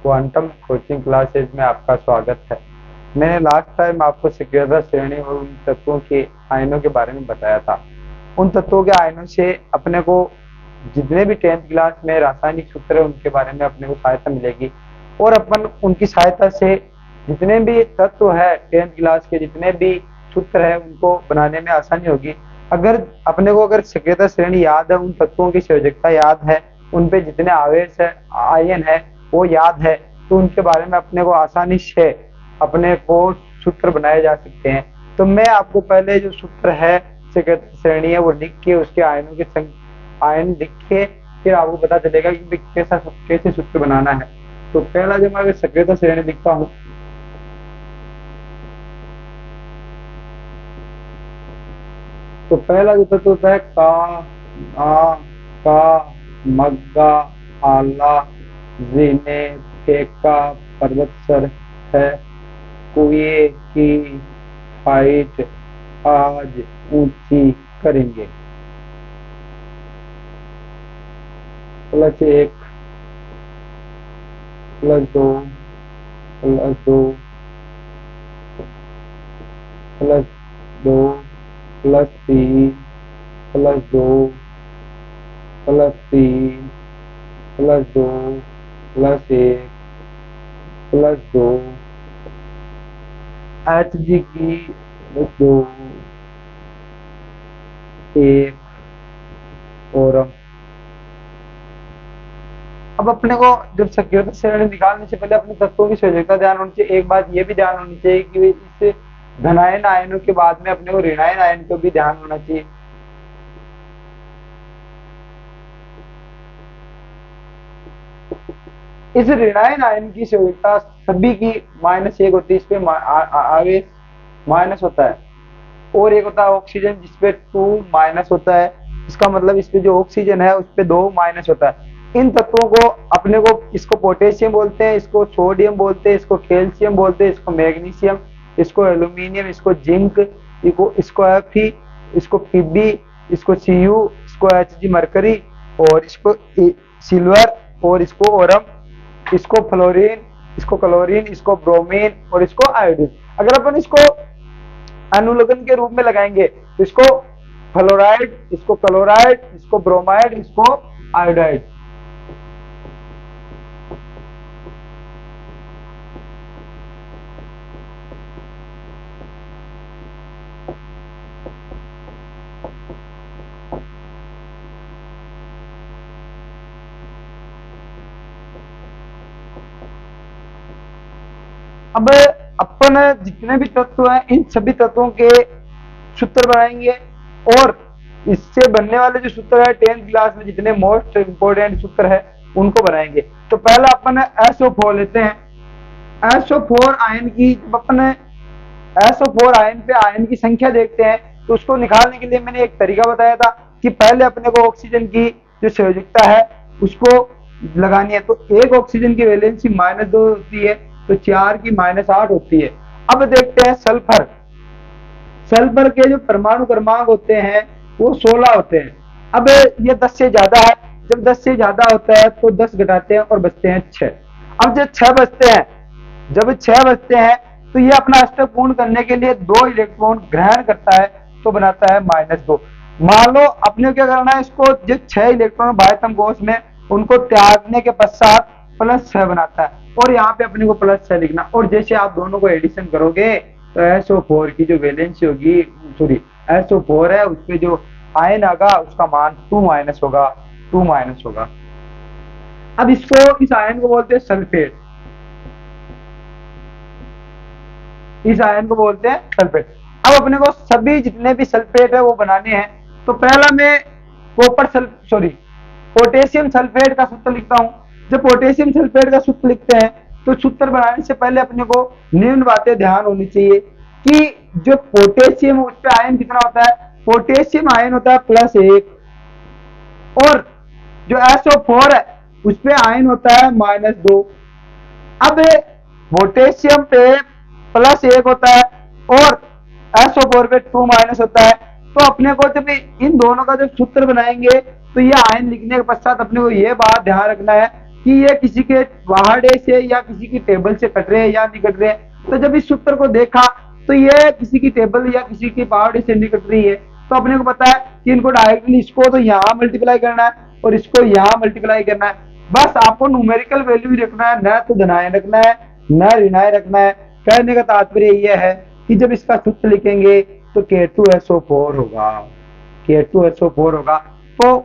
Quantum coaching classes में आपका स्वागत है। मैंने लास्ट टाइम आपको सक्रियता श्रेणी और उन तत्वों के आयनों के बारे में बताया था। उन तत्वों के आयनों से अपने को जितने भी 10th क्लास में रासायनिक सूत्र है उनके बारे में अपने को सहायता मिलेगी और अपन उनकी सहायता से जितने भी तत्व है 10th क्लास के जितने भी सूत्र है उनको बनाने में आसानी होगी। अगर अपने को सक्रियता श्रेणी याद है, उन तत्वों की संयोजकता याद है, उन पे जितने आवेश है, आयन है वो याद है, तो उनके बारे में अपने को आसानी से अपने को सूत्र बनाए जा सकते हैं। तो मैं आपको पहले जो सूत्र है सक्रियता श्रेणी है वो लिख के उसके आयनों के आयन लिख के फिर आपको पता चलेगा कि कैसे सूत्र बनाना है। तो पहला जब मैं सक्रियता श्रेणी लिखता हूँ तो पहला जो तत्व होता है का, आ, का, मग्गा, आला, जीने, फेका, पर्वतसर है, कुएं की हाइट आज ऊंची करेंगे। +1 +2 +2 +2 +3 +2 +3 +2 +1 +2 Hg की 2 1 और अब अपने को जब सक्रियता श्रेणी निकालने से पहले अपने तत्वों की संयोजकता ध्यान होनी चाहिए। एक बात ये भी ध्यान होनी चाहिए कि इस धनायन आयनों के बाद में अपने को ऋणायन आयन को भी ध्यान होना चाहिए। इस ऋणायन आयन की संयोजकता सभी की -1 होती है, इस पे आवेश माइनस होता है, और एक होता है ऑक्सीजन जिसपे 2 होता है। इसका मतलब इस पे जो ऑक्सीजन है उस पे 2 माइनस होता है। इन तत्वों को अपने को इसको पोटेशियम बोलते हैं, इसको सोडियम बोलते हैं, इसको कैल्शियम बोलते हैं, इसको मैग्नीशियम, इसको एल्यूमिनियम, इसको जिंक, इसको Fe, इसको Pb, इसको Cu, इसको Hg मरकरी, और इसको सिल्वर, और इसको ओरम, इसको फ्लोरीन, इसको क्लोरीन, इसको ब्रोमीन और इसको आयोडीन। अगर अपन इसको अनुलग्न के रूप में लगाएंगे तो इसको फ्लोराइड, इसको क्लोराइड, इसको ब्रोमाइड, इसको आयोडाइड। अब अपन जितने भी तत्व हैं इन सभी तत्वों के सूत्र बनाएंगे और इससे बनने वाले जो सूत्र है 10th क्लास में जितने मोस्ट इंपोर्टेंट सूत्र है उनको बनाएंगे। तो पहला अपन SO4 लेते हैं। SO4 आयन की जब अपन SO4 आयन पे आयन की संख्या देखते हैं तो उसको निकालने के लिए मैंने एक तरीका बताया था कि पहले अपने को ऑक्सीजन की जो संयोजकता है उसको लगानी है। तो एक ऑक्सीजन की वैलेंसी -2 होती है, तो 4 की -8 होती है। अब देखते हैं सल्फर। सल्फर के जो परमाणु क्रमांक होते हैं वो 16 होते हैं। अब ये 10 से ज्यादा है, जब 10 से ज्यादा होता है तो 10 घटाते हैं और बचते हैं 6। अब जब 6 बचते हैं, जब 6 बचते हैं तो ये अपना अष्टक पूर्ण करने के लिए 2 इलेक्ट्रॉन ग्रहण करता है तो बनाता है -2। मान लो अपने क्या करना है, इसको जो 6 इलेक्ट्रॉन बाह्यतम कोश में उनको त्यागने के पश्चात +6 बनाता है और यहाँ पे अपने को +6 लिखना। और जैसे आप दोनों को एडिशन करोगे तो SO4 की जो वैलेंसी होगी, सॉरी SO4 है उसपे जो आयन आएगा उसका मान 2 होगा, 2 होगा। अब इसको, इस आयन को बोलते हैं सल्फेट, इस आयन को बोलते हैं सल्फेट। अब अपने को सभी जितने भी सल्फेट है वो बनाने हैं। तो पहला मैं पोटेशियम सल्फेट का सूत्र लिखता हूं। जब पोटेशियम सल्फेट का सूत्र लिखते हैं तो सूत्र बनाने से पहले अपने को निम्न बातें ध्यान होनी चाहिए कि जो पोटेशियम उस पे आयन कितना होता है, पोटेशियम आयन होता है +1 और जो SO4 है उस पे आयन होता है -2। अब पोटेशियम पे +1 होता है और SO4 पे 2 होता है, तो अपने को जब इन दोनों का जब सूत्र बनाएंगे तो ये आयन लिखने के पश्चात अपने को ये बात ध्यान रखना है कि ये किसी के पहाड़े से या किसी की टेबल से कट रहे हैं या नहीं कट रहे हैं। तो जब इस सूत्र को देखा तो ये किसी की टेबल या किसी की पहाड़े से नहीं कट रही है, तो अपने को पता है कि इनको डायरेक्टली इसको तो यहाँ मल्टीप्लाई करना है और इसको यहाँ मल्टीप्लाई करना है। बस आपको न्यूमेरिकल वैल्यू ही रखना है, न तो धनायन रखना है न ऋणायन रखना है। कहने का तात्पर्य यह है कि जब इसका सूत्र लिखेंगे तो K2SO4 होगा, K2SO4 होगा। तो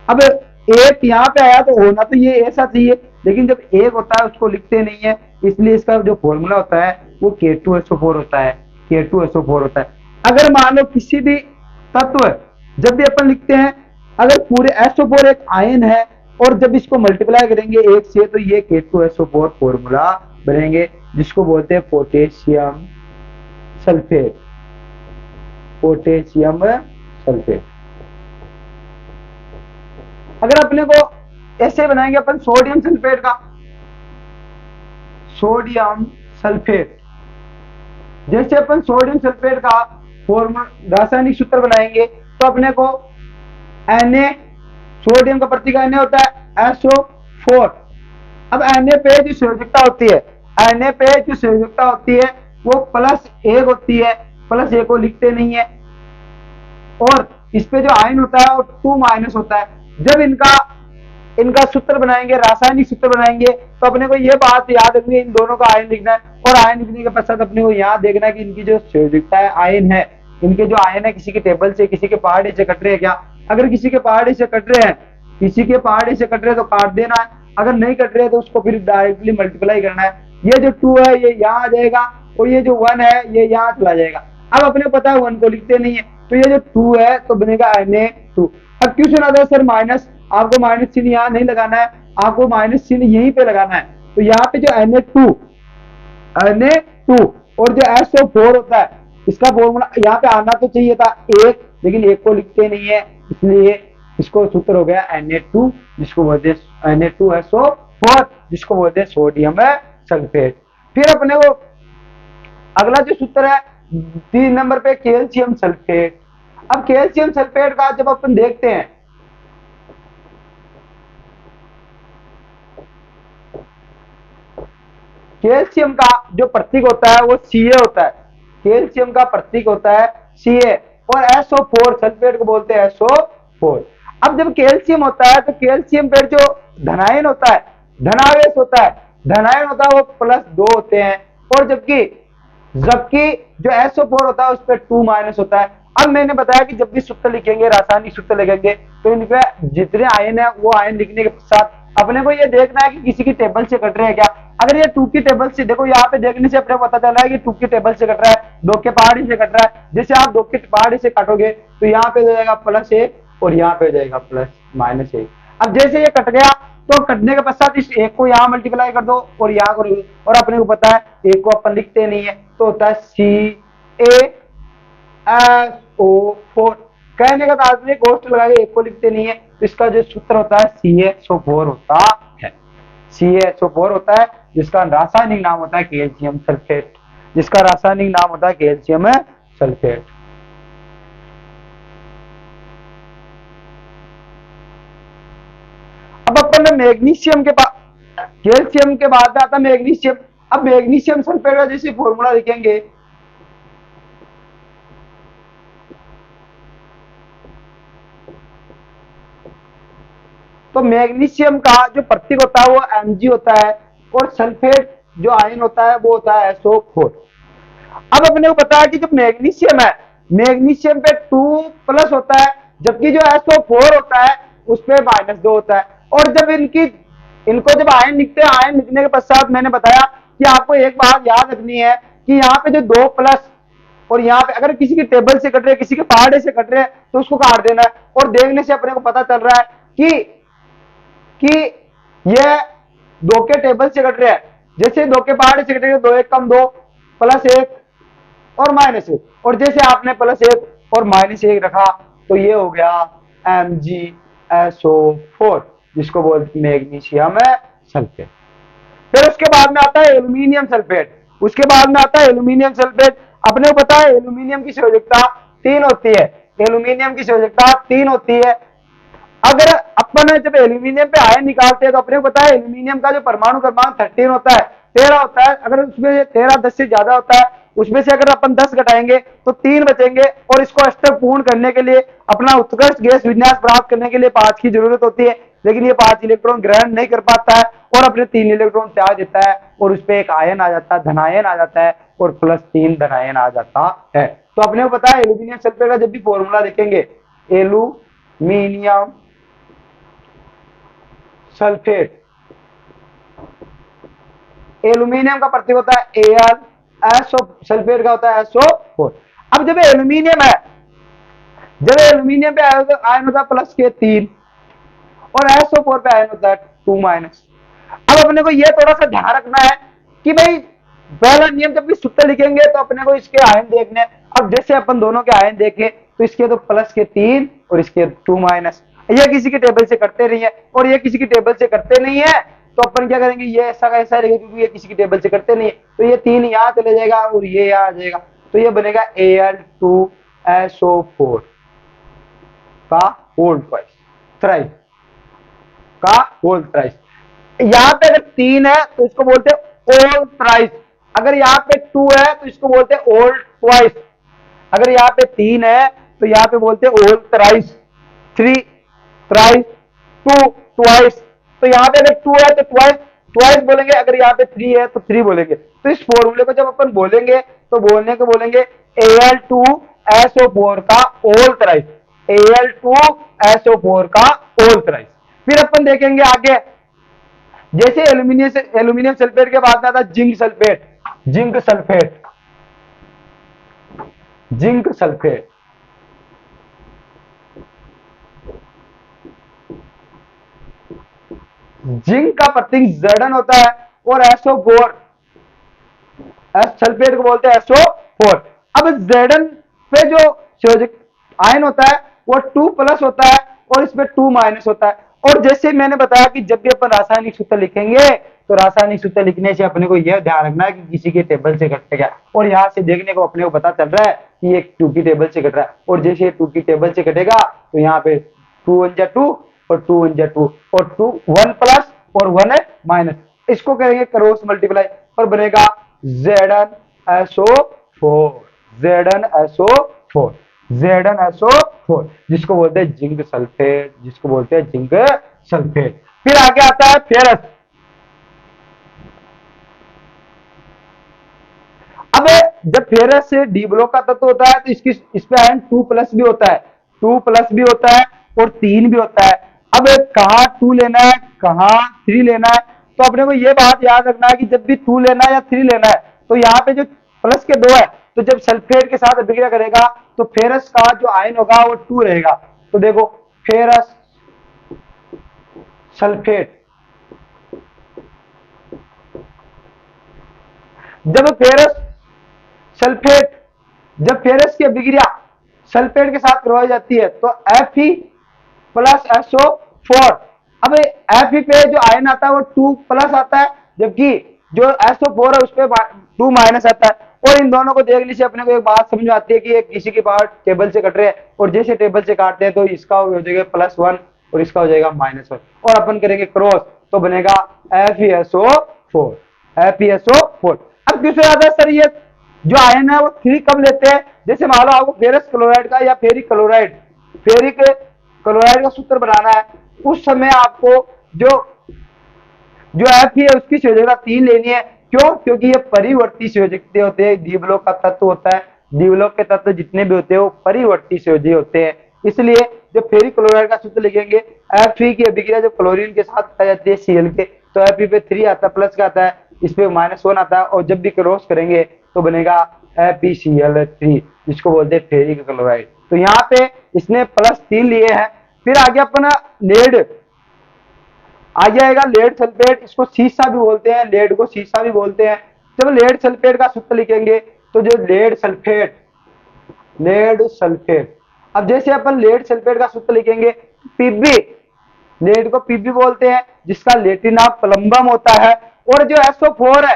अब एक यहाँ पे आया तो होना तो ये ऐसा चाहिए, लेकिन जब एक होता है उसको लिखते नहीं है, इसलिए इसका जो फॉर्मूला होता है वो K2SO4 होता है, K2SO4 होता है। अगर मान लो किसी भी तत्व जब भी अपन लिखते हैं, अगर पूरे SO4 एक आयन है और जब इसको मल्टीप्लाई करेंगे एक से तो ये K2SO4 फॉर्मूला बनेंगे, जिसको बोलते हैं पोटेशियम सल्फेट, पोटेशियम सल्फेट। अगर अपने को ऐसे बनाएंगे अपन सोडियम सल्फेट का, सोडियम सल्फेट, जैसे अपन सोडियम सल्फेट का फॉर्मूला रासायनिक सूत्र बनाएंगे तो अपने को Na, सोडियम का प्रतीक Na होता है SO4। अब Na पे जो संयोजकता होती है, Na पे जो संयोजकता होती है वो +1 होती है, +1 को लिखते नहीं है, और इस पे जो आयन होता है वो 2- होता है। जब इनका सूत्र बनाएंगे, रासायनिक सूत्र बनाएंगे, तो अपने को ये बात याद रखनी है, इन दोनों का आयन लिखना है, और आयन लिखने के पश्चात अपने को यहाँ देखना है कि इनकी जो संयोजकता है आयन है, इनके जो आयन है किसी के टेबल से किसी के पहाड़ी से कट रहे हैं क्या। अगर किसी के पहाड़ी से कट रहे हैं, किसी के पहाड़ी से कट रहे हैं तो काट देना है, अगर नहीं कट रहे हैं तो उसको फिर डायरेक्टली मल्टीप्लाई करना है। ये जो 2 है ये यहाँ आ जाएगा और ये जो 1 है ये यहाँ चला जाएगा। अब अपने को पता है 1 को लिखते नहीं है, तो ये जो 2 है तो बनेगा Na2। अब क्यों सुना था सर माइनस, आपको माइनस चिन्ह यहाँ नहीं लगाना है, आपको माइनस चिन्ह यहीं पे लगाना है। तो यहाँ पे जो Na2 और जो SO4 होता है इसका फॉर्मूला यहाँ पे आना तो चाहिए था 1, लेकिन 1 को लिखते नहीं है, इसलिए इसको सूत्र हो गया Na2, जिसको बोलते हैं Na2SO4, जिसको बोलते हैं सोडियम सल्फेट। फिर अपने को अगला जो सूत्र है 3 नंबर पे कैल्शियम सल्फेट। अब कैल्शियम सल्फेट का जब अपन देखते हैं, कैल्शियम का जो प्रतीक होता है वो Ca होता है, कैल्शियम का प्रतीक होता है Ca, और SO4 सल्फेट को बोलते हैं SO4। अब जब कैल्शियम होता है तो कैल्शियम पर जो धनायन होता है, धनावेश होता है, धनायन होता है वो +2 होते हैं, और जबकि जो SO4 होता है उस पर 2- होता है। अब मैंने बताया कि जब भी सूत्र लिखेंगे, रासायनिक सूत्र लिखेंगे, तो इनके जितने आयन है वो आयन लिखने के साथ अपने को ये देखना है कि किसी की टेबल से कट रहे हैं क्या। अगर ये 2 की टेबल से, देखो यहाँ पे देखने से अपने को पता चल रहा है कि 2 की टेबल से कट रहा है, 2 के पहाड़ी से कट रहा है। जैसे आप 2 की पहाड़ी से काटोगे तो यहाँ पे हो जाएगा +1 और यहाँ पे हो जाएगा +-1। अब जैसे ये कट गया तो कटने के पश्चात इस 1 को यहाँ मल्टीप्लाई कर दो और यहाँ करोगे, और अपने को पता है 1 को अपन लिखते नहीं है तो होता है CaSO4। कहने का तात्पर्य कोष्ठ लगा के 1 को लिखते नहीं है, तो इसका जो सूत्र होता है CaSO4 होता है, CaSO4 होता है, जिसका रासायनिक नाम होता है कैल्शियम सल्फेट, जिसका रासायनिक नाम होता है कैल्शियम सल्फेट। अब अपन मैग्नीशियम के बाद, कैल्शियम के बाद आता मैग्नीशियम। अब मैग्नीशियम सल्फेट का जैसे फॉर्मूला लिखेंगे, तो मैग्नीशियम का जो प्रतीक होता है वो Mg होता है, और सल्फेट जो आयन होता है वो होता है SO4। अब अपने को पता है कि जो मैग्नीशियम है, मैग्नीशियम पे 2+ होता है, जबकि जो SO4 होता है उस पे -2 होता है। और जब इनको जब आयन लिखते हैं, आयन लिखने के पश्चात मैंने बताया कि आपको एक बात याद रखनी है कि यहाँ पे जो 2+ और यहाँ पे अगर किसी की टेबल से कट रहे, किसी के पहाड़े से कट रहे हैं तो उसको काट देना है। और देखने से अपने को पता चल रहा है कि ये 2 के टेबल से कट रहे हैं, जैसे 2 के पहाड़े से कट रहे हैं, 2 1 कम 2 +1 और -1, और जैसे आपने +1 और -1 रखा तो ये हो गया MgSO4, जिसको बोलते हैं मैग्नीशियम सल्फेट। फिर उसके बाद में आता है एल्यूमिनियम सल्फेट, उसके बाद में आता है एल्यूमिनियम सल्फेट। अपने को पता है एल्यूमिनियम की संयोजकता 3 होती है, एल्यूमिनियम की संयोजकता 3 होती है। अगर अपन जब एल्यूमिनियम पे आयन निकालते हैं तो अपने को पता है एल्यूमिनियम का जो परमाणु क्रमांक 13 होता है, 13 होता है। अगर उसमें 13 10 से ज्यादा होता है, उसमें से अगर अपन 10 घटाएंगे तो 3 बचेंगे, और इसको अष्टक पूर्ण करने के लिए, अपना उत्कृष्ट गैस विन्यास प्राप्त करने के लिए 5 की जरूरत होती है, लेकिन ये 5 इलेक्ट्रॉन ग्रहण नहीं कर पाता है और अपने 3 इलेक्ट्रॉन त्याग देता है, और उस पर एक आयन आ जाता है, धनायन आ जाता है, और +3 धनायन आ जाता है। तो अपने को पता है एल्यूमिनियम सल्फेट का जब भी फॉर्मूला देखेंगे, एल्यूमिनियम सल्फेट, एल्यूमिनियम का प्रतीक होता है Al, एसओ सल्फेट का होता है SO4। अब जब एल्यूमिनियम है, जब एल्यूमिनियम पे आयन होता है +3 और SO4 पे आयन होता है 2-। अब अपने को यह थोड़ा सा ध्यान रखना है कि भाई पहला नियम जब भी सूत्र लिखेंगे तो अपने को इसके आयन देखने। अब जैसे अपन दोनों के आयन देखें तो इसके तो +3 और इसके 2-। ये किसी की टेबल से करते नहीं है और ये किसी की टेबल से करते नहीं है, तो अपन क्या करेंगे, ये ऐसा का ऐसा रहेगा क्योंकि ये किसी की टेबल से करते नहीं है, तो ये 3 यहाँ चले जाएगा और ये यहाँ आ जाएगा, तो ये बनेगा Al2SO4 का होल ट्वाइस, थ्राइस का होल थ्राइस। यहाँ पे अगर 3 है तो इसको बोलते हैं ओल थ्राइस, अगर यहाँ पे 2 है तो इसको बोलते हैं ओल ट्वाइस, अगर यहाँ पे 3 है तो यहाँ पे बोलते हैं ओल थ्राइस, 3 थ्राइस, 2 ट्वाइस। तो यहाँ पे अगर 2 है तो ट्वाइस बोलेंगे, अगर यहाँ पे 3 है तो 3 बोलेंगे। तो इस फॉर्मूले को जब अपन बोलेंगे तो बोलेंगे Al2SO4 का ओल थ्राइस, Al2SO4 का ओल थ्राइस। फिर अपन देखेंगे आगे, जैसे एल्यूमिनियम सल्फेट के बाद आता zinc sulphate, zinc sulphate, zinc sulphate. Zinc का प्रतीक Zn होता है और SO4, सल्फेट को बोलते हैं SO4। अब Zn पे जो संयोजक आयन होता है वो 2+ होता है और इसमें 2- होता है। और जैसे मैंने बताया कि जब भी अपन रासायनिक सूत्र लिखेंगे तो रासायनिक सूत्र लिखने से अपने को यह ध्यान रखना है कि किसी के टेबल से घटेगा, और यहाँ से देखने को अपने को पता चल रहा है कि ये 2 की टेबल से घट रहा है, और जैसे 2 की टेबल से घटेगा तो यहाँ पे 2 1 जा 2 और 2 1 जा 2 और 2 1+ और 1 - इसको करेंगे क्रॉस मल्टीप्लाई और बनेगा ZnSO4, ZnSO4, ZnSO4, जिसको बोलते हैं जिंक सल्फेट, जिसको बोलते हैं जिंक सल्फेट। फिर आगे आता है फेरस। अब जब फेरस से डी ब्लॉक का तत्व होता है तो इस पे आयन 2+ भी होता है, 2+ भी होता है और 3 भी होता है। अब कहाँ 2 लेना है, कहाँ 3 लेना है, तो अपने को यह बात याद रखना है कि जब भी 2 लेना है या 3 लेना है तो यहाँ पे जो प्लस के 2 है, तो जब सल्फेट के साथ अभिक्रिया करेगा तो फेरस का जो आयन होगा वो 2 रहेगा। तो देखो फेरस सल्फेट, जब फेरस की अभिक्रिया सल्फेट के साथ करवाई जाती है तो Fe+SO4। अब Fe पे जो आयन आता है वो 2+ आता है, जबकि जो SO4 है उस पर 2- आता है। और इन दोनों को देखने से अपने को एक बात समझ में आती है कि ये किसी के पास टेबल से कट रहे हैं, और जैसे टेबल से काटते हैं तो इसका हो जाएगा +1 और इसका हो जाएगा -1, और अपन करेंगे क्रॉस तो बनेगा FeSO4, FeSO4। अब दूसरा आता है सर ये जो आयन है वो 3 कब लेते हैं, जैसे मान लो आपको फेरस क्लोराइड का या फेरिक क्लोराइड का सूत्र बनाना है, उस समय आपको जो Fe है उसकी संयोजकता 3 लेनी है। क्यों? क्योंकि ये परिवर्ती संयोजकते होते हैं, डी ब्लॉक का तत्व होता है, डी ब्लॉक के तत्व जितने भी होते हैं वो परिवर्ती संयोजी होते हैं। इसलिए जब फेरिक क्लोराइड का सूत्र लिखेंगे, Fe की अभिक्रिया जब क्लोरीन के साथ आ जाती है Cl के, तो Fe पे 3 आता है, प्लस का आता है, इस पे -1 आता है, और जब भी क्रॉस करेंगे तो बनेगा FeCl3, जिसको बोलते हैं फेरिक क्लोराइड। तो यहाँ पे इसने +3 लिए हैं। फिर आगे अपना लेड आ जाएगा, लेड सल्फेट, इसको सीसा भी बोलते हैं, लेड को सीसा भी बोलते हैं। जब लेड सल्फेट का सूत्र लिखेंगे तो जो लेड सल्फेट, अब जैसे अपन लेड सल्फेट का सूत्र लिखेंगे Pb, लेड को Pb बोलते हैं, जिसका लैटिन नाम प्लम्बम होता है, और जो SO4 है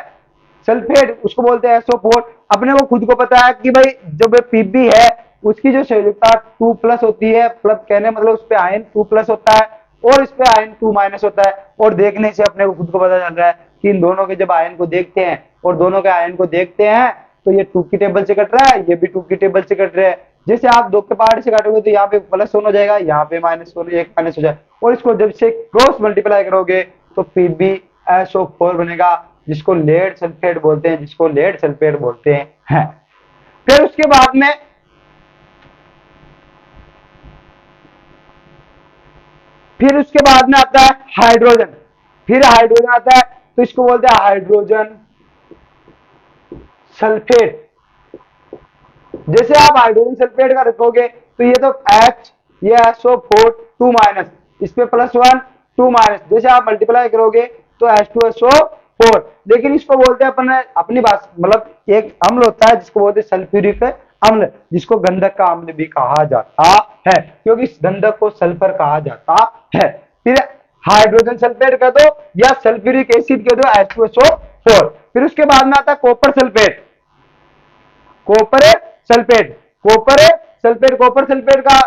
सल्फेट उसको बोलते हैं SO4। अपने को खुद को पता है कि भाई जब Pb है उसकी जो संयोजकता 2+ होती है, प्लस कहने मतलब उस पे आयन 2+ होता है, और इस पे आयन 2- होता है। और देखने से अपने को खुद को पता चल रहा है कि इन दोनों के जब आयन को देखते हैं और दोनों के आयन को देखते हैं तो ये 2 की टेबल से कट रहा है, ये भी 2 की टेबल से कट रहा है। जैसे आप 2 के पहाड़ से काटोगे तो यहाँ पे प्लस वन हो जाएगा, यहाँ पे माइनस वन, एक माइनस हो जाएगा। और इसको जब से क्रॉस मल्टीप्लाई करोगे तो फिर भी SO4 बनेगा, जिसको लेड सल्फेट बोलते हैं, जिसको लेड सल्फेट बोलते हैं। फिर उसके बाद में आता है हाइड्रोजन। फिर हाइड्रोजन आता है तो इसको बोलते हैं हाइड्रोजन सल्फेट। जैसे आप हाइड्रोजन सल्फेट का रखोगे तो ये तो H, ये SO4 2-, इस पे +1 2-। जैसे आप मल्टीप्लाई करोगे तो H2SO4। लेकिन इसको बोलते हैं अपनी बात, मतलब एक अम्ल होता है जिसको बोलते हैं सल्फ्यूरिक अम्ल, जिसको गंधक का अम्ल भी कहा जाता है, क्योंकि इस गंधक को सल्फर कहा जाता है। फिर हाइड्रोजन सल्फेट कह दो या सल्फ्यूरिक एसिड कह दो, H2SO4। फिर उसके बाद में आता है copper sulphate. Copper sulphate, copper sulphate का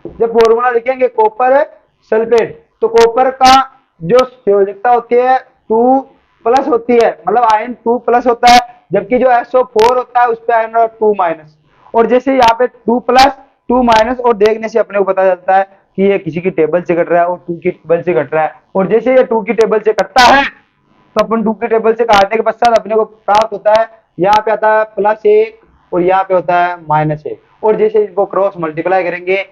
जब फॉर्मूला लिखेंगे कॉपर सल्फेट, तो कॉपर का जो संयोजकता होती है 2+ होती है, मतलब आयन 2+ होता है, जबकि जो SO4 होता है उस पे आयन 2-। और जैसे यहाँ पे 2+ 2-, और देखने से अपने को पता चलता है कि ये किसी की टेबल से कट रहा है और 2 की टेबल से कट रहा है। और जैसे ये 2 की टेबल से कटता है तो अपन 2 की टेबल से काटने के पश्चात अपने को प्राप्त होता है, यहाँ पे आता है +1 और यहाँ पे होता है -1। और जैसे इसको क्रॉस मल्टीप्लाई करेंगे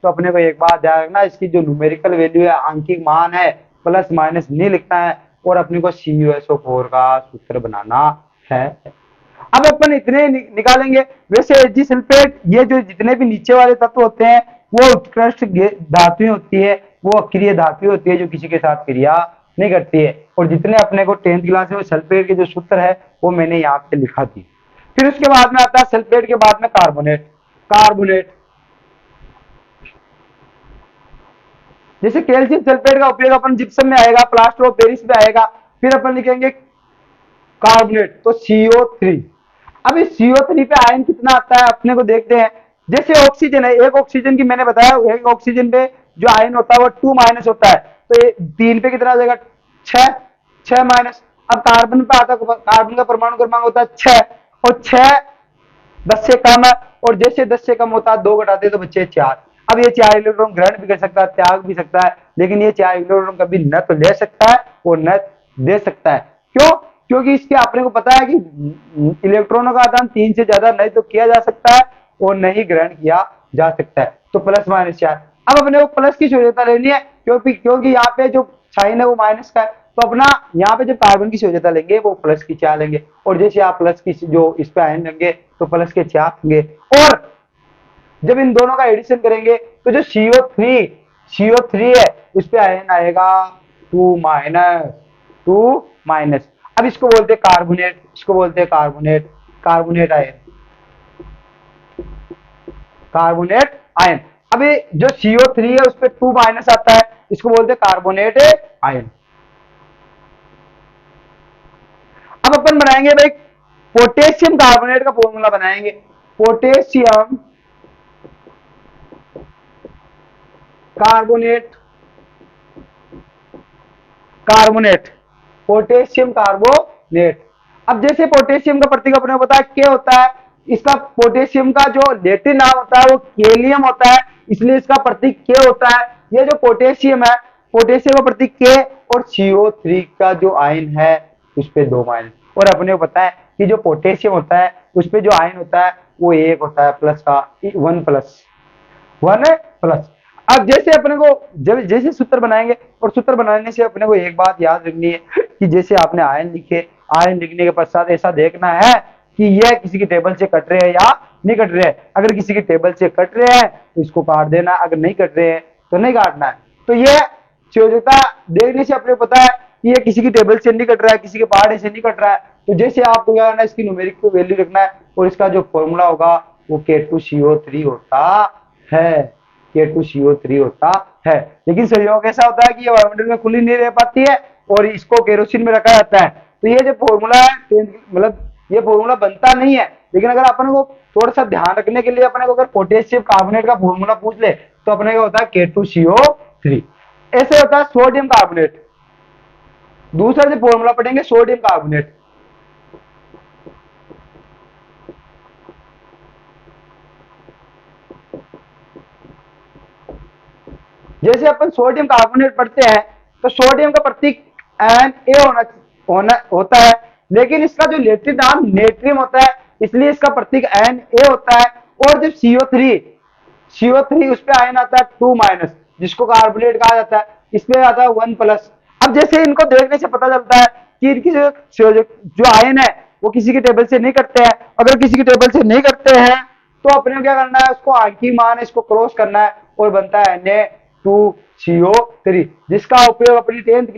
तो अपने को एक बात ध्यान रखना, इसकी जो न्यूमेरिकल वैल्यू है, आंकिक मान है, प्लस माइनस नहीं लिखना है और अपने को CuSO4 का सूत्र बनाना है। अब अपन इतने निकालेंगे। वैसे Ag सल्फेट, ये जो जितने भी नीचे वाले तत्व होते हैं वो उत्कृष्ट धातुएं होती है, वो अक्रिय धातुएं होती है जो किसी के साथ क्रिया नहीं करती है। और जितने अपने को 10th क्लास में सल्फेट के जो सूत्र है वो मैंने यहाँ पे लिखा थी। फिर उसके बाद में आता है सल्फेट के बाद में कार्बोनेट। जैसे कैल्शियम सल्फेट का उपयोग अपन जिप्सम में आएगा, प्लास्टर ऑफ पेरिस में आएगा। फिर अपन लिखेंगे कार्बोनेट, तो CO3। अब इस CO3 पे आयन कितना आता है अपने को देखते हैं। जैसे ऑक्सीजन है, एक ऑक्सीजन की मैंने बताया, एक ऑक्सीजन पे जो आयन होता है वो 2- होता है, तो ये 3 पे कितना आ जाएगा 6-। अब कार्बन पे आता है, कार्बन का परमाणु क्रमांक होता है 6, और 6 10 से कम है, और जैसे 10 से कम होता है 2 घटाते तो बचे 4। अब ये 4 इलेक्ट्रॉन ग्रहण भी कर सकता है, त्याग भी सकता है, लेकिन ये 4 इलेक्ट्रॉन कभी न तो ले सकता है और न दे सकता है। क्यों? क्योंकि इसके अपने को पता है कि इलेक्ट्रॉनों का आदान 3 से ज्यादा नहीं तो किया जा सकता है और नहीं ग्रहण किया जा सकता है। तो +-4। अब अपने को प्लस की संयोजकता लेनी है, क्योंकि यहाँ पे जो साइन है वो माइनस का है, तो अपना यहाँ पे जो कार्बन की संयोजकता लेंगे वो प्लस की 4 लेंगे। और जैसे आप प्लस की जो इस पे आयन लेंगे तो प्लस के 4 होंगे। और जब इन दोनों का एडिशन करेंगे तो जो CO3 है उस पे आयन आएगा 2-। अब इसको बोलते हैं कार्बोनेट, कार्बोनेट आयन। अब ये जो CO3 है उस पे 2- आता है, इसको बोलते हैं कार्बोनेट आयन। अब अपन बनाएंगे भाई पोटेशियम कार्बोनेट का फॉर्मूला बनाएंगे। Potassium carbonate. अब जैसे पोटेशियम का प्रतीक अपने को पता है के होता है, इसका पोटेशियम का जो लैटिन नाम होता है वो केलियम होता है, इसलिए इसका प्रतीक के होता है। ये जो पोटेशियम है, पोटेशियम का प्रतीक के, और CO3 का जो आयन है उस पे 2-। और अपने को पता है कि जो पोटेशियम होता है उस पे जो आयन होता है वो 1 होता है, प्लस का 1+। अब जैसे अपने को जैसे सूत्र बनाएंगे, और सूत्र बनाने से अपने को एक बात याद रखनी है कि जैसे आपने आयन लिखे, आयन लिखने के पश्चात ऐसा देखना है कि यह किसी की टेबल से कट रहे हैं या नहीं कट रहे हैं। अगर किसी की टेबल से कट रहे हैं तो इसको काट देना, अगर नहीं कट रहे हैं तो नहीं काटना है। तो यह संयोजकता देखने से अपने को पता है कि ये किसी की टेबल से नहीं कट रहा है, किसी के पहाड़ से नहीं कट रहा है। तो जैसे आपको क्या करना है, इसकी न्यूमेरिक को वैल्यू रखना है, और इसका जो फॉर्मूला होगा वो K2CO3 होता है, K2CO3 होता है। लेकिन संयोग ऐसा होता है कि ये वायुमंडल में खुली नहीं रह पाती है और इसको केरोसिन में रखा जाता है। तो ये जो फॉर्मूला है, मतलब ये फॉर्मूला बनता नहीं है, लेकिन अगर अपन को थोड़ा सा ध्यान रखने के लिए अपने को अगर पोटेशियम कार्बोनेट का फॉर्मूला पूछ ले तो अपने क्या होता है K2CO3। ऐसे होता है सोडियम कार्बोनेट। दूसरा जो फॉर्मूला पढ़ेंगे सोडियम कार्बोनेट। जैसे अपन सोडियम कार्बोनेट पढ़ते हैं तो सोडियम का प्रतीक Na होता है, लेकिन इसका जो लेटरिन नाम नेट्रियम होता है, इसलिए इसका प्रतीक Na होता है। और जब CO3 उस पर आयन आता है 2- जिसको कार्बोनेट कहा जाता है, इसमें आता है 1+। अब जैसे इनको देखने से पता चलता है कि इनकी जो आयन है वो किसी के टेबल से नहीं करते हैं। अगर किसी के टेबल से नहीं करते हैं तो अपने क्या करना है, उसको आंकी मान इसको क्रॉस करना है और बनता है Na2CO3, जिसका उपयोग अपनी 10th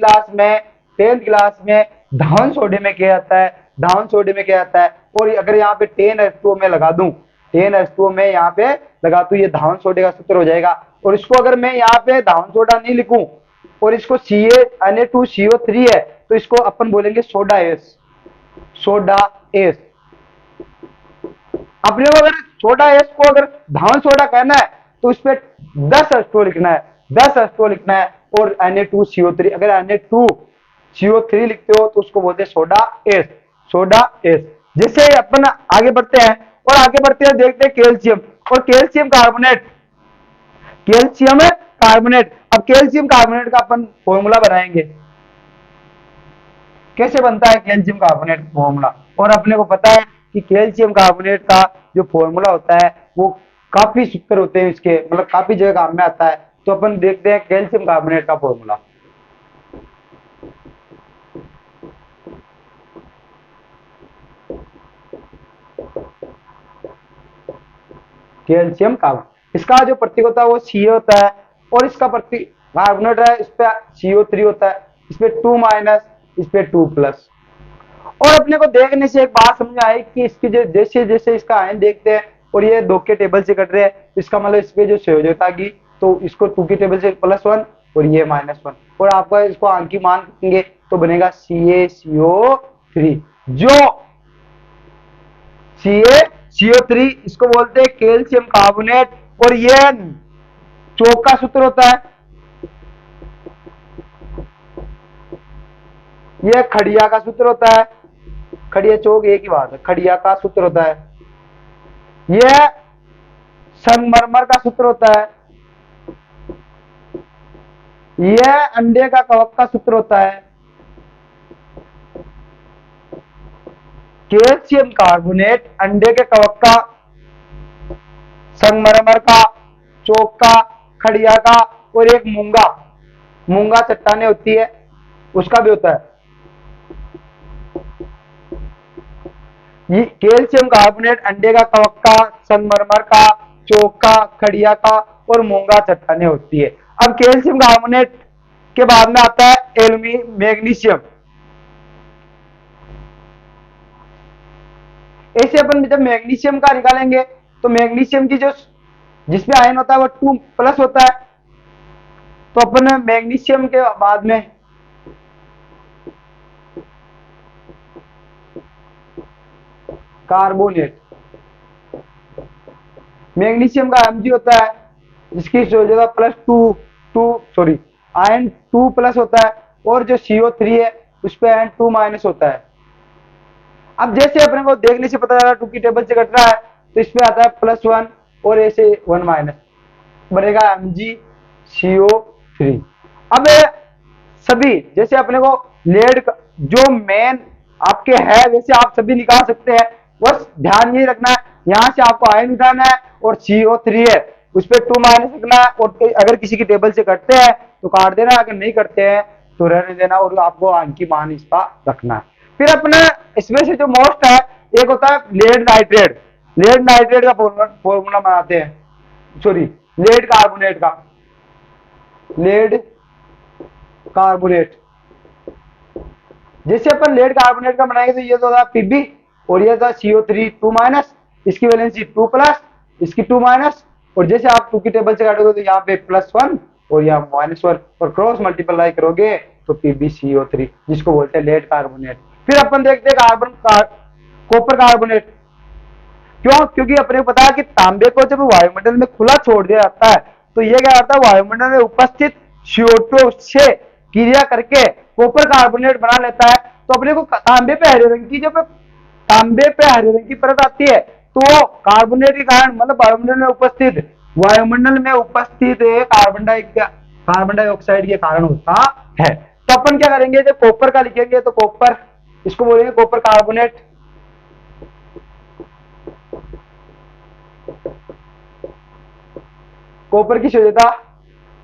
क्लास में धावन सोडे में किया जाता है। और अगर यहाँ पे 10H2O में लगा दूं, 10H2O में यहाँ पे लगा दूं, ये धावन सोडे का सूत्र हो जाएगा। और इसको अगर मैं यहाँ पे धावन सोडा नहीं लिखूं और इसको Na2CO3 है तो इसको अपन बोलेंगे सोडा एस। अपने को अगर सोडा एस को अगर धावन सोडा कहना है तो इस पे 10H2O लिखना है। और Na2CO3, अगर Na2CO3 लिखते हो तो उसको बोलते हैं सोडा एस। जैसे अपन आगे बढ़ते हैं देखते हैं कैल्शियम और कैल्शियम कार्बोनेट। अब कैल्शियम कार्बोनेट का अपन फॉर्मूला बनाएंगे। कैसे बनता है कैल्शियम कार्बोनेट का फॉर्मूला? और अपने को पता है कि कैल्शियम कार्बोनेट का जो फॉर्मूला होता है वो काफी सूत्र होते हैं इसके, मतलब काफी जगह काम में आता है। तो अपन देखते हैं कैल्शियम कार्बोनेट का फॉर्मूला। कैल्शियम कार्बोनेट, इसका जो प्रतीक होता है वो Ca होता है और इसका प्रतीक कार्बोनेट है, इस पे CO3 होता है, इस पे 2-, इस पे 2+। और अपने को देखने से एक बात समझ आई कि इसकी जो जैसे जैसे इसका आयन देखते हैं और ये 2 के टेबल से कट रहे हैं, इसका मतलब इस पे जो संयोजकता की, तो इसको 2 के टेबल से +1 और ये -1, और आपका इसको आंकी मान देंगे तो बनेगा CaCO3। जो CaCO3 इसको बोलते हैं कैल्शियम कार्बोनेट। और ये चौक का सूत्र होता है, ये खड़िया का सूत्र होता है। खड़िया चौक एक ही बात है, खड़िया का सूत्र होता है। यह संगमरमर का सूत्र होता है। यह अंडे का कवक का सूत्र होता है। कैल्शियम कार्बोनेट अंडे के कवक का, संगमरमर का, चौक का, खड़िया का, और एक मूंगा चट्टाने होती है उसका भी होता है। ये कैल्शियम कार्बोनेट अंडे का कवक का, संगमरमर का, चौक का, खड़िया का और मूंगा चट्टाने होती है। अब कैल्शियम कार्बोनेट के बाद में आता है मैग्नीशियम। ऐसे अपन जब मैग्नीशियम का निकालेंगे तो मैग्नीशियम की जो जिसमें आयन होता है वो 2+ होता है। तो अपन मैग्नीशियम के बाद में कार्बोनेट, मैग्नीशियम का Mg होता है जिसकी जगह आयन 2+ होता है, और जो CO3 है उस पे आयन 2- होता है। अब जैसे अपने को देखने से पता चला 2 की टेबल से कट रहा है तो इसमें आता है +1 और ऐसे 1- बनेगा MgCO3। अब सभी जैसे अपने को लेड जो मेन आपके है वैसे आप सभी निकाल सकते हैं, बस ध्यान ये रखना है यहाँ से आपको आयन उठाना है और CO3 है उस पर 2- रखना है। और अगर किसी की टेबल से कटते हैं तो काट देना, अगर नहीं करते हैं तो रहने देना, और आपको आंकी मान इसका रखना है। फिर अपना इसमें से जो मोस्ट है एक होता है लेड नाइट्रेट का फॉर्मूला बनाते हैं, लेड कार्बोनेट। जैसे अपन लेड कार्बोनेट का बनाएंगे तो ये तो था Pb और ये था CO3 2-, इसकी वैलेंसी 2+, इसकी 2-, और जैसे आप 2 की टेबल से काटोगे तो यहाँ पे +1 और यहाँ -1 और क्रॉस मल्टीप्लाई करोगे तो PbCO3 जिसको बोलते हैं लेड कार्बोनेट। फिर अपन देखते हैं कॉपर कार्बोनेट। क्यों? क्योंकि अपने को पता है कि तांबे को जब वायुमंडल में खुला छोड़ दिया जाता है तो ये क्या करता है, वायुमंडल में उपस्थित CO2 से क्रिया करके कॉपर कार्बोनेट बना लेता है। तो अपने को तांबे पे हरे रंग की, जब तांबे पे हरे रंग की परत आती है तो वो कार्बोनेट के कारण, मतलब वायुमंडल में उपस्थित कार्बन डाइऑक्साइड के कारण होता है। तो अपन क्या करेंगे, जब कॉपर का लिखेंगे तो कॉपर, इसको बोलेंगे कॉपर कार्बोनेट। कॉपर की शुद्धता,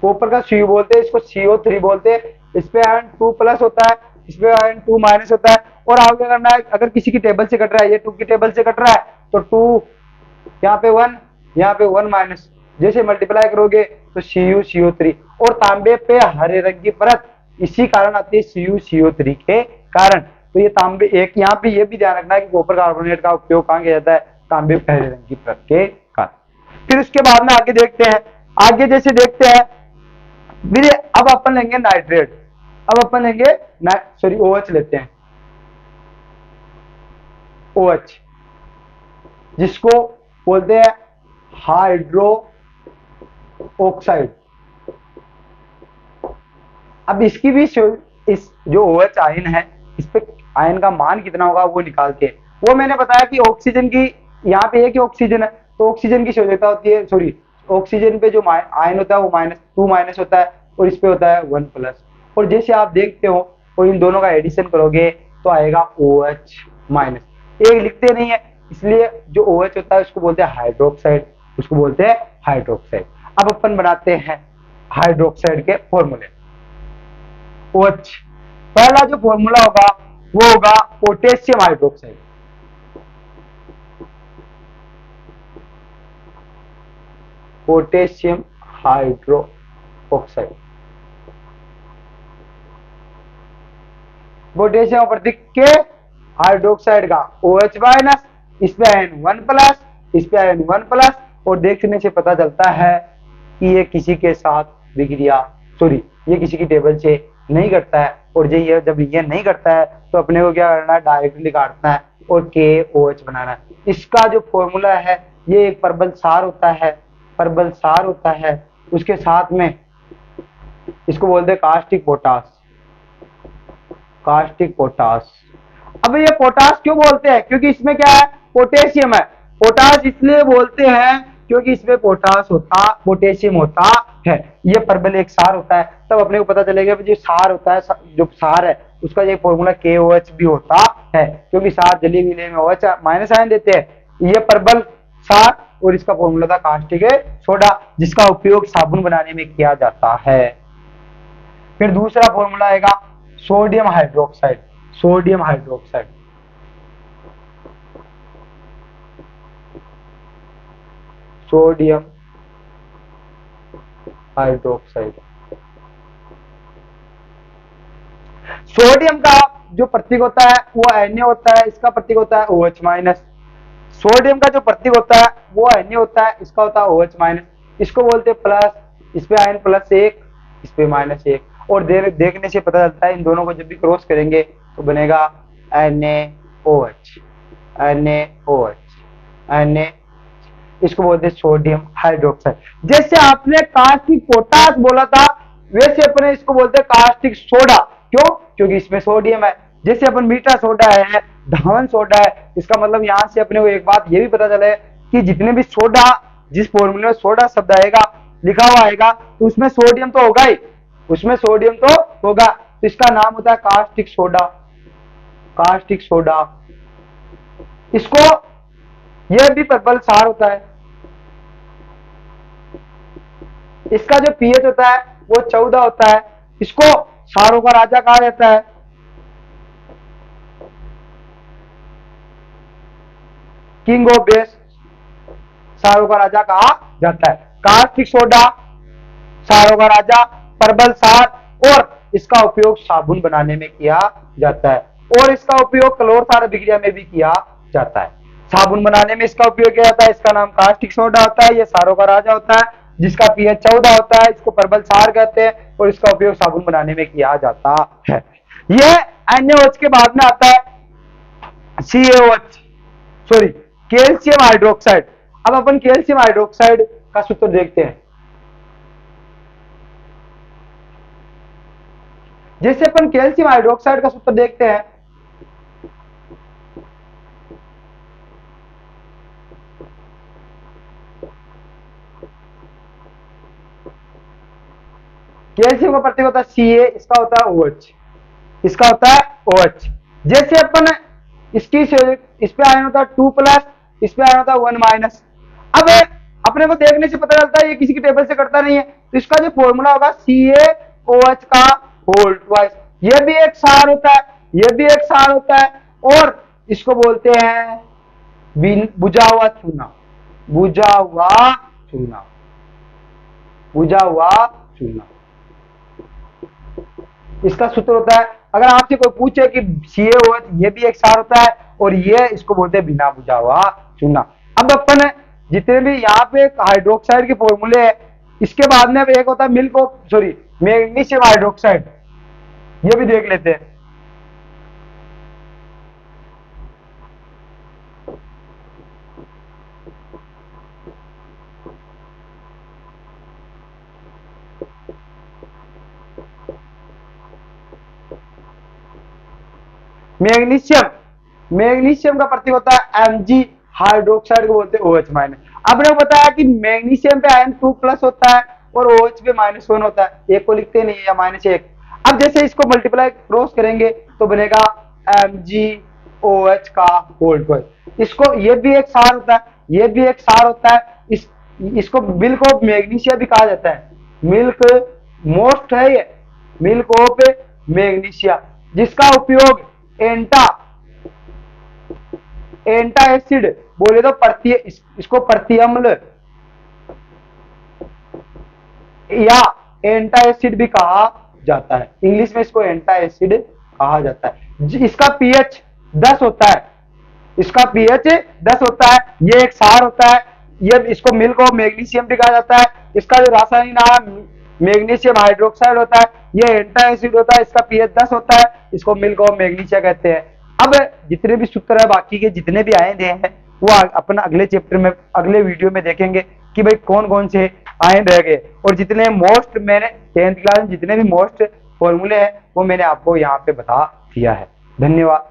कॉपर का Cu बोलते हैं, इसको CO3 बोलते हैं। इस पे आयन 2+ होता है, इस पे आयन 2- होता है। और आगे क्या करना है, अगर किसी की टेबल से कट रहा है, ये 2 की टेबल से कट रहा है तो 2, यहाँ पे 1, यहाँ पे 1-, जैसे मल्टीप्लाई करोगे तो CO3। और तांबे पे हरे रंग की परत इसी कारण आती है, CO3 के कारण। तो ये तांबे एक, यहाँ पे ये भी ध्यान रखना है कि कॉपर कार्बोनेट का उपयोग कहाँ किया जाता है, तांबे पे हरे रंग की परत के कारण। फिर उसके बाद में आगे देखते हैं, आगे जैसे देखते हैं, फिर अब अपन लेंगे नाइट्रेट। अब अपन लेंगे OH लेते हैं, OH, जिसको बोलते हैं हाइड्रो ऑक्साइड। अब इसकी भी इस जो OH आयन है, इस पे आयन का मान कितना होगा वो निकालते हैं। वो मैंने बताया कि ऑक्सीजन की, यहाँ पे एक ही ऑक्सीजन है तो ऑक्सीजन की शुद्धता होती है, सॉरी, ऑक्सीजन पे जो आयन होता है वो -2- होता है और इस पे होता है 1+। और जैसे आप देखते हो और इन दोनों का एडिशन करोगे तो आएगा OH-। एक लिखते नहीं है, इसलिए जो OH होता है उसको बोलते हैं हाइड्रोक्साइड, उसको बोलते हैं हाइड्रोक्साइड। अब अपन बनाते हैं हाइड्रोक्साइड के फॉर्मूले। OH, पहला जो फॉर्मूला होगा वो होगा potassium hydroxide. Potassium hydro oxide, potassium प्रतीक के हाइड्रोक्साइड का OH-, इस पे आयन 1+, इस पे आयन 1+। और देखने से पता चलता है कि ये किसी के साथ विक्रिया, सॉरी, ये किसी की टेबल से नहीं करता है। और जब ये नहीं करता है तो अपने को क्या करना है, डायरेक्टली काटना है और KOH बनाना है। इसका जो फॉर्मूला है, ये एक परबल सार होता है, उसके साथ में इसको बोलते हैं कास्टिक पोटास। अब ये पोटास क्यों बोलते हैं, क्योंकि इसमें क्या है, पोटेशियम है। पोटास इसलिए बोलते हैं क्योंकि इसमें पोटेशियम होता है। ये परबल एक सार होता है, तब अपने को पता चलेगा जो सार होता है, जो सार है उसका ये फॉर्मूला KOH भी होता है, क्योंकि सार जलीय विलय में OH- आयन देते हैं। ये परबल सार, और इसका फॉर्मूला था कास्टिक सोडा, जिसका उपयोग साबुन बनाने में किया जाता है। फिर दूसरा फॉर्मूला आएगा sodium hydroxide. Sodium hydroxide sodium का जो प्रतीक होता है वो Na होता है, इसका प्रतीक होता है OH-। सोडियम का जो प्रतीक होता है वो Na होता है, इसका होता है OH-। इसको बोलते हैं प्लस, इस पे आयन +1, इस पे -1। और देखने से पता चलता है, इन दोनों को जब भी क्रॉस करेंगे तो बनेगा NaOH। इसको बोलते हैं सोडियम हाइड्रोक्साइड। जैसे आपने कास्टिक पोटास बोला था, वैसे अपने इसको बोलते हैं कास्टिक सोडा। क्यों? क्योंकि इसमें सोडियम है। जैसे अपन मीठा सोडा है, धावन सोडा है, इसका मतलब यहाँ से अपने को एक बात ये भी पता चले कि जितने भी सोडा, जिस फॉर्मूले में सोडा शब्द आएगा, लिखा हुआ आएगा, तो उसमें सोडियम तो होगा ही, तो इसका नाम होता है कास्टिक सोडा। इसको, यह भी प्रबल सार होता है। इसका जो pH होता है वो 14 होता है। इसको सारों का राजा कहा जाता है। किंग ऑफ बेस, सारों का राजा कहा जाता है। कास्टिक सोडा सारों का राजा, प्रबल सार, और इसका उपयोग साबुन बनाने में किया जाता है, और इसका उपयोग क्लोर सार अभिक्रिया में भी किया जाता है। साबुन बनाने में इसका उपयोग किया जाता है। इसका नाम कास्टिक सोडा होता है। ये सारों का राजा होता है, जिसका pH 14 होता है। इसको प्रबल सार कहते हैं, और इसका उपयोग साबुन बनाने में किया जाता है। यह NaOH के बाद में आता है कैल्शियम हाइड्रोक्साइड। अब अपन कैल्शियम हाइड्रोक्साइड का सूत्र देखते हैं। जैसे अपन कैल्शियम हाइड्रोक्साइड का सूत्र देखते हैं, कैल्शियम का प्रतीक होता है Ca, इसका होता है OH, इसका होता है OH। जैसे अपन इसकी इस पे आयन होता है 2+, इस पे आयन होता है 1-। अब अपने को देखने से पता चलता है ये किसी की टेबल से करता नहीं है, तो इसका जो फॉर्मूला होगा CaOH का होल ट्वाइस। ये भी एक क्षार होता है, ये भी एक क्षार होता है, और इसको बोलते हैं बुझा हुआ चूना, बुझा हुआ चूना, बुझा हुआ चूना। इसका सूत्र होता है, अगर आपसे कोई पूछे कि CaOH ये भी एक क्षार होता है और ये इसको बोलते हैं बिना बुझा हुआ चूना। अब अपन जितने भी यहाँ पे हाइड्रोक्साइड के फॉर्मूले है, इसके बाद में अब एक होता है मैग्नीशियम हाइड्रोक्साइड, ये भी देख लेते हैं। मैग्नीशियम का प्रतीक होता है Mg, हाइड्रोक्साइड को बोलते हैं OH-। आपने बताया कि मैग्नीशियम पे आयन 2+ होता है और OH पे -1 होता है, एक को लिखते नहीं है या -1। अब जैसे इसको मल्टीप्लाई क्रॉस करेंगे तो बनेगा MgOH का होल ट्वाइस। इसको ये भी एक क्षार होता है, ये भी एक क्षार होता है। इसको मिल्क ऑफ मैग्नीशिया भी कहा जाता है, मिल्क मोस्ट है ये, मिल्क ऑफ मैग्नीशिया, जिसका उपयोग एंटा एसिड बोले तो इसको प्रतिअम्ल या एंटा एसिड भी कहा जाता है, इंग्लिश में इसको एंटा एसिड कहा जाता है। इसका पीएच 10 होता है, इसका पीएच 10 होता है, ये एक क्षार होता है, ये इसको मिल्क ऑफ मैग्नीशियम भी कहा जाता है। इसका जो रासायनिक नाम मैग्नीशियम हाइड्रोक्साइड होता है, ये एंटा एसिड होता है, इसका पीएच 10 होता है, इसको मिल्क ऑफ मैग्नीशिया कहते हैं। अब जितने भी सूत्र है बाकी के जितने भी आयन हैं वो अपन अगले चैप्टर में, अगले वीडियो में देखेंगे कि भाई कौन कौन से आयन रह गए, और जितने मोस्ट मैंने 10th क्लास में जितने भी मोस्ट फॉर्मूले हैं वो मैंने आपको यहाँ पे बता दिया है। धन्यवाद।